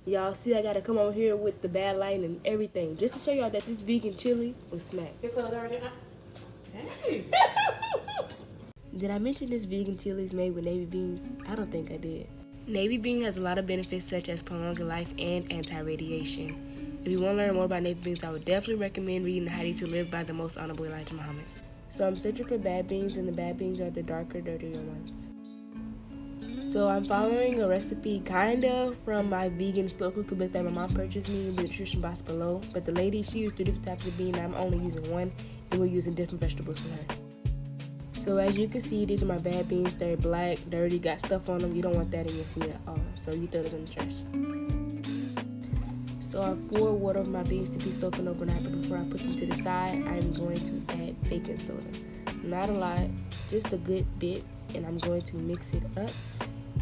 Y'all see I gotta come on here with the bad light and everything just to show y'all that this vegan chili was smack. Hey. Did I mention this vegan chili is made with navy beans? I don't think I did. Navy bean has a lot of benefits such as prolonging life and anti-radiation. If you want to learn more about navy beans, I would definitely recommend reading How to Live by the Most Honorable Elijah Muhammad. So I'm searching for bad beans, and the bad beans are the darker, dirtier ones. So I'm following a recipe kind of from my vegan slow cooker book that my mom purchased me in the nutrition box below. But the lady, she used 3 different types of bean. I'm only using one, and we're using different vegetables for her. So as you can see, these are my bad beans. They're black, dirty, got stuff on them. You don't want that in your food at all. So you throw those in the trash. So I've poured water over my beans to be soaking overnight, but before I put them to the side, I'm going to add baking soda. Not a lot, just a good bit, and I'm going to mix it up.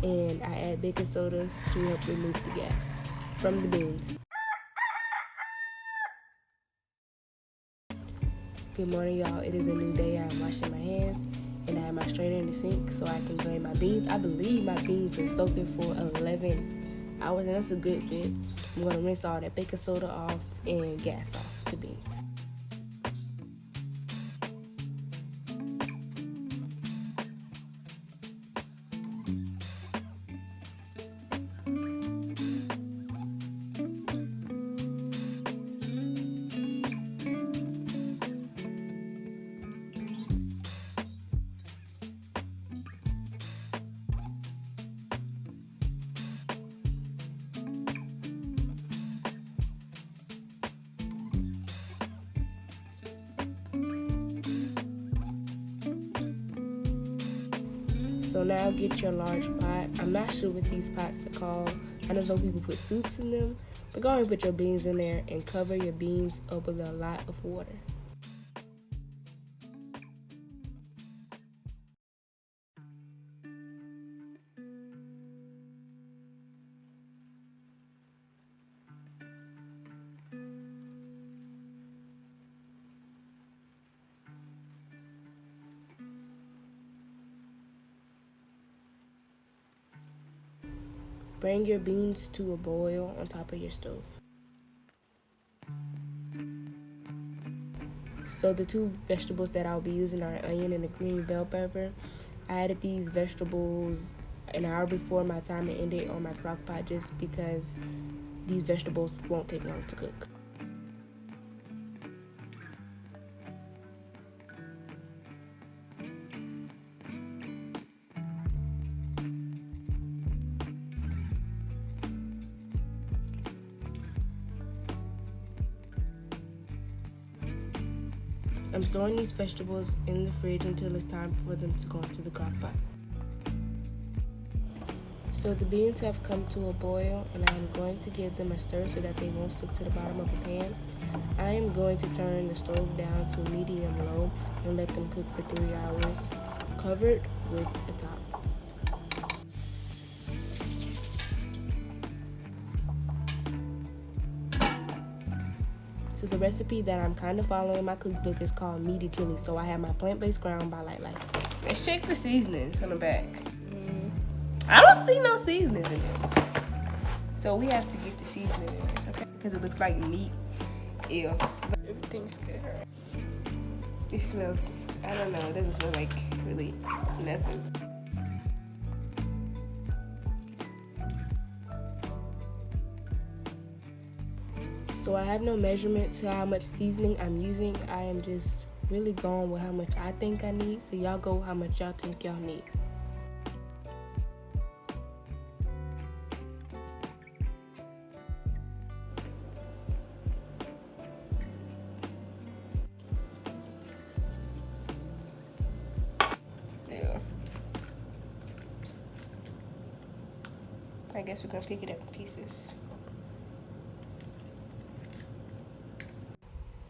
And I add baking sodas to help remove the gas from the beans. Good morning, y'all. It is a new day. I'm washing my hands, and I have my strainer in the sink so I can drain my beans. I believe my beans been soaking for 11 hours, and that's a good bit. I'm going to rinse all that baking soda off and gas off the beans. So now get your large pot. I'm not sure what these pots are called. I know some people put soups in them, but go ahead and put your beans in there and cover your beans up with a lot of water. Bring your beans to a boil on top of your stove. So the 2 vegetables that I'll be using are onion and a green bell pepper. I added these vegetables an hour before my timer ended on my crock pot just because these vegetables won't take long to cook. I'm storing these vegetables in the fridge until it's time for them to go into the crock pot. So the beans have come to a boil, and I'm going to give them a stir so that they won't stick to the bottom of the pan. I am going to turn the stove down to medium-low and let them cook for 3 hours, covered with a top. So the recipe that I'm kind of following in my cookbook is called meaty chili. So I have my plant-based ground by Light Life. Let's check the seasonings on the back. I don't see no seasonings in this. So we have to get the seasoning in this, okay? Because it looks like meat. Ew. Everything's good. It smells, I don't know, it doesn't smell like really nothing. So I have no measurement to how much seasoning I'm using. I am just really going with how much I think I need. So y'all go how much y'all think y'all need. Yeah. I guess we're gonna pick it up in pieces.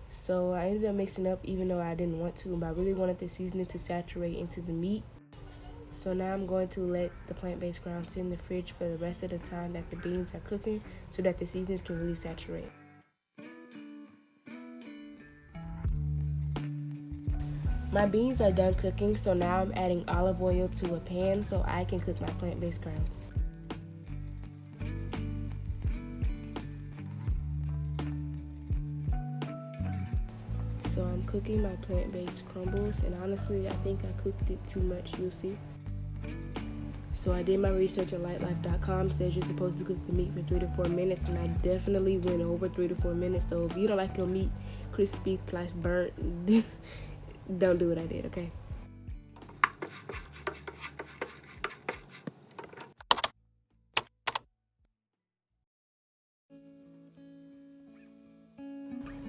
So I ended up mixing up even though I didn't want to, but I really wanted the seasoning to saturate into the meat. So now I'm going to let the plant-based ground sit in the fridge for the rest of the time that the beans are cooking so that the seasonings can really saturate. My beans are done cooking, so now I'm adding olive oil to a pan so I can cook my plant-based grounds. So I'm cooking my plant-based crumbles, and honestly, I think I cooked it too much. You'll see. So I did my research on lightlife.com. Says you're supposed to cook the meat for 3 to 4 minutes, and I definitely went over 3 to 4 minutes. So if you don't like your meat crispy / burnt, don't do what I did, okay?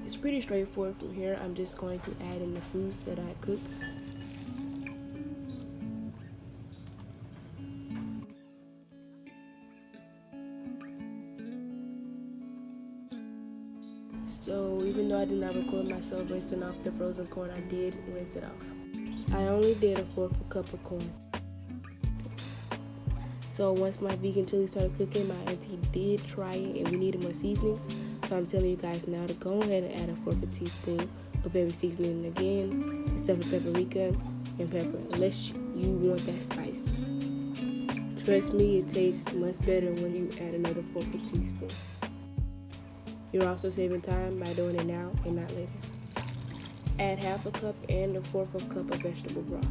It's pretty straightforward from here. I'm just going to add in the foods that I cooked. So even though I did not record myself rinsing off the frozen corn, I did rinse it off. I only did a 1/4 cup of corn. So once my vegan chili started cooking, my auntie did try it and we needed more seasonings. So I'm telling you guys now to go ahead and add a 1/4 teaspoon of every seasoning again, except for paprika and pepper, unless you want that spice. Trust me, it tastes much better when you add another 1/4 teaspoon. You're also saving time by doing it now and not later. Add 1/2 cup and a 1/4 cup of vegetable broth.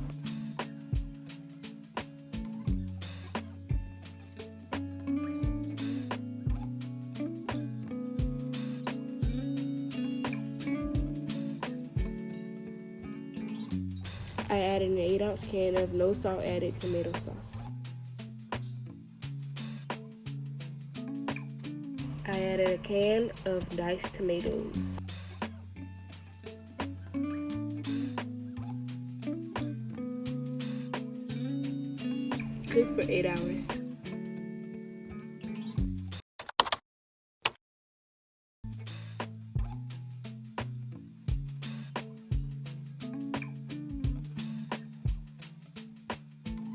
I added an 8-ounce can of no salt added tomato sauce. I added a can of diced tomatoes. Cook for 8 hours.